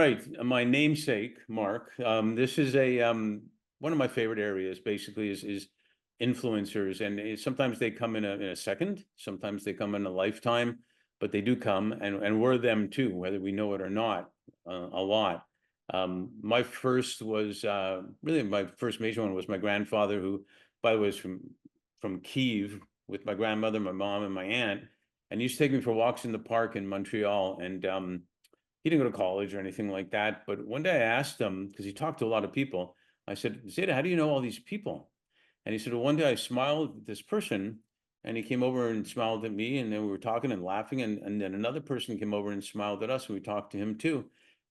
right, my namesake, Mark. This is a one of my favorite areas. Basically, is influencers, and sometimes they come in a second, sometimes they come in a lifetime, but they do come, and we're them too, whether we know it or not, a lot. My first was really my first major one was my grandfather, who, by the way, is from Kyiv, with my grandmother, my mom, and my aunt, and he used to take me for walks in the park in Montreal, and he didn't go to college or anything like that. But one day I asked him, because he talked to a lot of people, I said, Zeta, how do you know all these people? And he said, well, one day I smiled at this person, and he came over and smiled at me, and then we were talking and laughing, and then another person came over and smiled at us, and we talked to him too.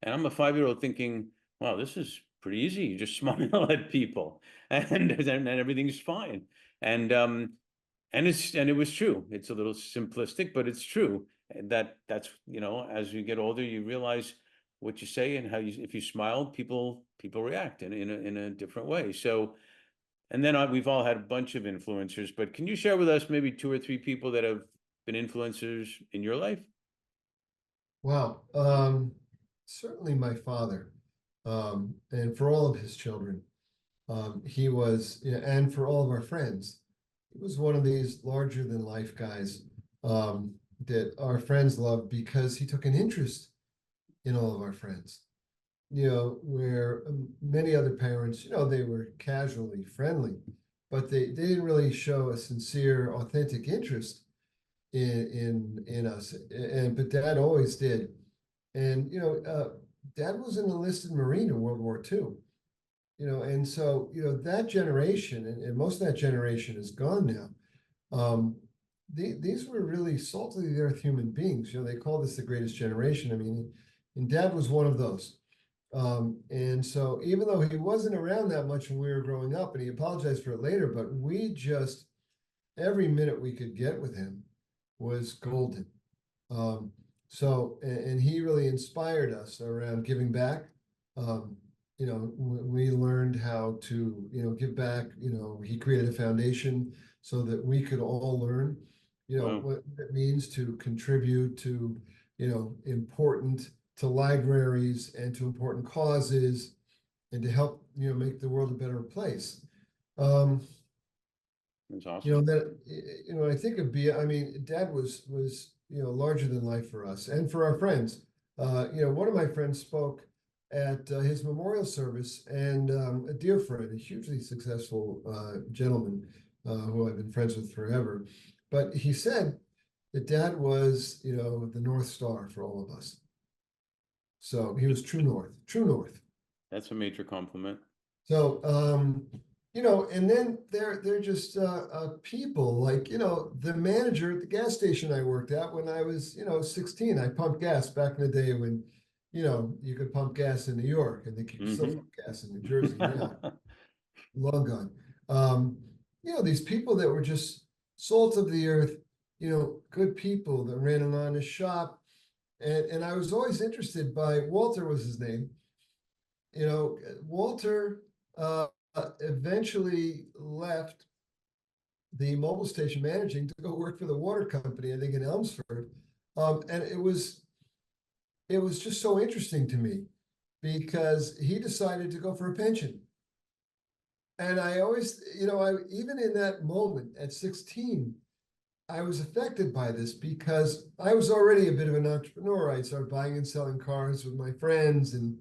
And I'm a 5-year-old thinking, wow, this is pretty easy. You just smile at people, and everything's fine. And it was true. It's a little simplistic, but it's true. And that's, as you get older, you realize what you say and how you, if you smile, people react in a different way. So, and then we've all had a bunch of influencers, but can you share with us maybe 2 or 3 people that have been influencers in your life? Wow. Certainly my father, and for all of his children. He was, and for all of our friends, he was one of these larger than life guys, that our friends loved because he took an interest in all of our friends. Where many other parents, they were casually friendly, but they didn't really show a sincere, authentic interest in us. But Dad always did. And Dad was an enlisted Marine in World War II. And so that generation, and most of that generation is gone now. These were really salt of the earth human beings. They call this the greatest generation. I mean, and Dad was one of those. And so even though he wasn't around that much when we were growing up, and he apologized for it later, but we just, every minute we could get with him was golden. And he really inspired us around giving back. We learned how to, give back. He created a foundation so that we could all learn, Wow. what it means to contribute to, important, to libraries and to important causes, and to help, make the world a better place. That's awesome. I think I mean, Dad was, larger than life for us and for our friends. One of my friends spoke at his memorial service, and a dear friend, a hugely successful gentleman who I've been friends with forever. But he said that Dad was, the North Star for all of us. So he was true north, true north. That's a major compliment. So, and then they're just people like, the manager at the gas station I worked at when I was, 16. I pumped gas back in the day when, you could pump gas in New York. I think you can still pump gas in New Jersey now. Long gone. These people that were just salt of the earth, good people that ran an honest shop. And I was always interested by Walter was his name. Walter eventually left the mobile station managing to go work for the water company, I think in Elmsford. And it was just so interesting to me because he decided to go for a pension. And I always, even in that moment at 16, I was affected by this because I was already a bit of an entrepreneur. I started buying and selling cars with my friends and,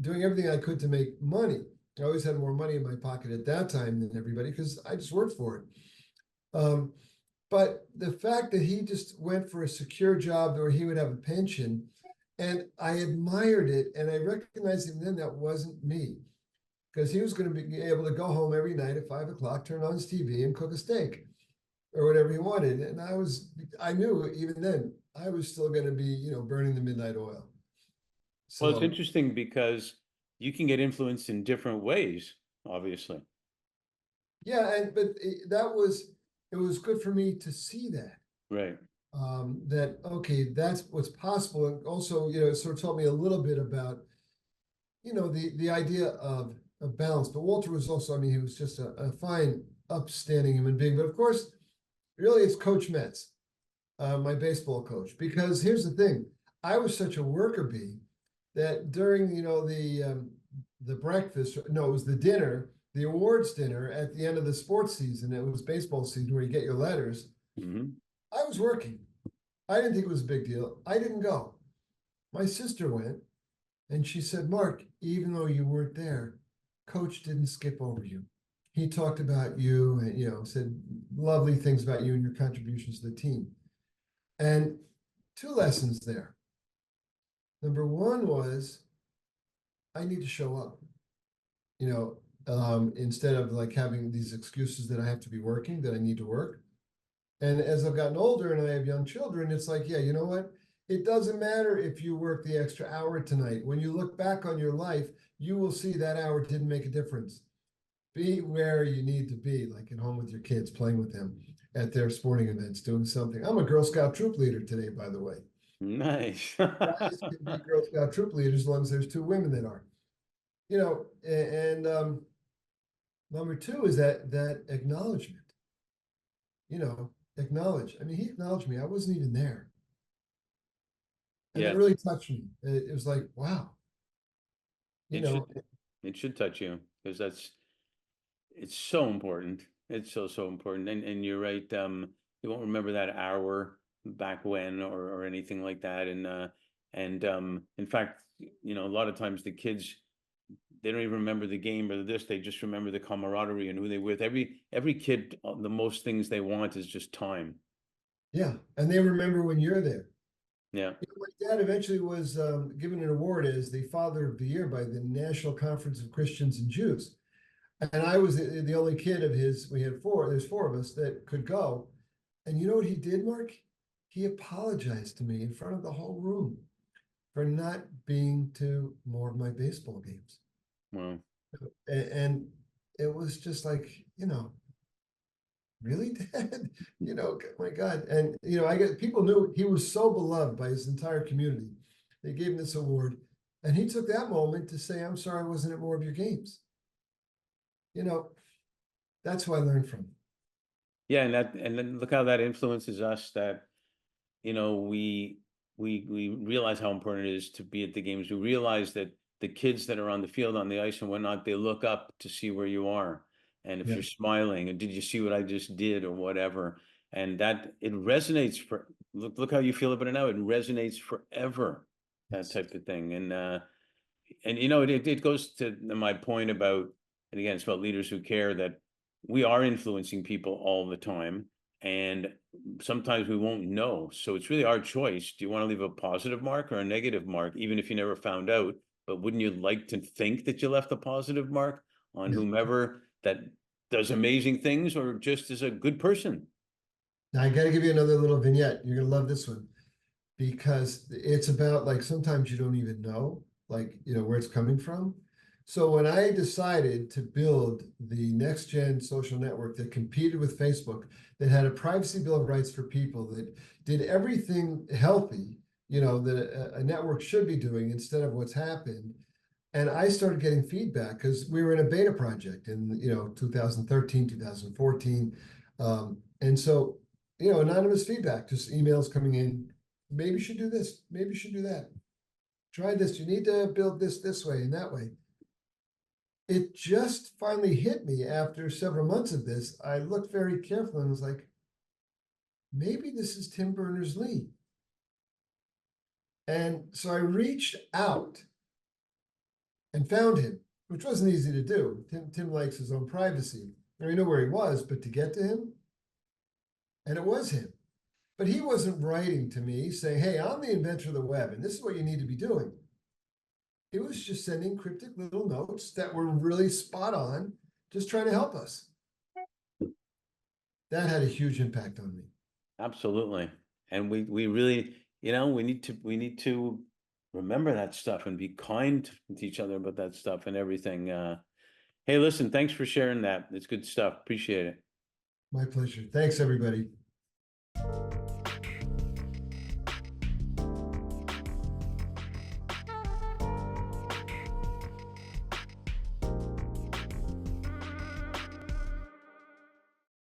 doing everything I could to make money. I always had more money in my pocket at that time than everybody because I just worked for it. But the fact that he just went for a secure job where he would have a pension, and I admired it, and I recognized even then that wasn't me, because he was going to be able to go home every night at 5 o'clock, turn on his TV and cook a steak or whatever he wanted. And I knew even then I was still going to be, burning the midnight oil. Well, it's So interesting because you can get influenced in different ways, obviously. yeah, it was good for me to see that. Right. That okay, that's what's possible. And also, it sort of taught me a little bit about, the idea of balance. But Walter was also, I mean, he was just a fine, upstanding human being. But of course, really, it's Coach Metz, my baseball coach. Because here's the thing, I was such a worker bee that during, the breakfast, no, it was the dinner, the awards dinner at the end of the sports season. It was baseball season where you get your letters. Mhm. I was working. I didn't think it was a big deal. I didn't go. My sister went and she said, Mark, even though you weren't there, coach didn't skip over you. He talked about you and, said lovely things about you and your contributions to the team. And two lessons there. Number one was I need to show up, instead of like having these excuses that I have to be working, that I need to work. And as I've gotten older and I have young children, it's like, yeah, you know what? It doesn't matter if you work the extra hour tonight. When you look back on your life, you will see that hour didn't make a difference. Be where you need to be, like at home with your kids, playing with them at their sporting events, doing something. I'm a Girl Scout troop leader today, by the way. Nice. Guys can be Girl Scout troop leaders as long as there's two women that are. And number two is that acknowledgement. Acknowledge. I mean, he acknowledged me. I wasn't even there. And Yeah, it really touched me. It was like, wow. it should, it should touch you because it's so important. It's so important. And you're right. You won't remember that hour back when or anything like that. And in fact, a lot of times the kids, they don't even remember the game or this, they just remember the camaraderie and who they with. Every kid, the most things they want is just time. Yeah. And they remember when you're there. Yeah. My dad eventually was given an award as the Father of the Year by the National Conference of Christians and Jews. And I was the only kid of his. We had there's four of us that could go. And you know what he did, Mark? He apologized to me in front of the whole room for not being to more of my baseball games. Well, And it was just like, really, Dad? My God. And, I get people knew he was so beloved by his entire community. They gave him this award. And he took that moment to say, I'm sorry I wasn't at more of your games. That's who I learned from. yeah, and then look how that influences us. That we realize how important it is to be at the games. We realize that the kids that are on the field, on the ice and whatnot, they look up to see where you are. And if Yeah. you're smiling, and did you see what I just did or whatever? And that it resonates look how you feel about it now. It resonates forever, that type of thing. And it goes to my point about, and again, it's about leaders who care, that we are influencing people all the time. And sometimes we won't know. So it's really our choice. Do you want to leave a positive mark or a negative mark, even if you never found out? But wouldn't you like to think that you left a positive mark on Yeah. whomever that does amazing things or just is a good person? Now I got to give you another little vignette. You're going to love this one because it's about like sometimes you don't even know, like, where it's coming from. So when I decided to build the next gen social network that competed with Facebook, that had a privacy bill of rights for people, that did everything healthy, that a network should be doing instead of what's happened. And I started getting feedback because we were in a beta project in 2013, 2014. And so, anonymous feedback, just emails coming in. Maybe you should do this. Maybe you should do that. Try this. You need to build this way and that way. It just finally hit me after several months of this. I looked very carefully and was like, maybe this is Tim Berners-Lee. And so I reached out and found him, which wasn't easy to do. Tim likes his own privacy. Now, we know where he was, but to get to him, and it was him. But he wasn't writing to me saying, hey, I'm the inventor of the web, and this is what you need to be doing. It was just sending cryptic little notes that were really spot on, just trying to help us. That had a huge impact on me. Absolutely. And we really, we need to remember that stuff and be kind to each other about that stuff and everything. Hey, listen, thanks for sharing that. It's good stuff. Appreciate it. My pleasure. Thanks, everybody.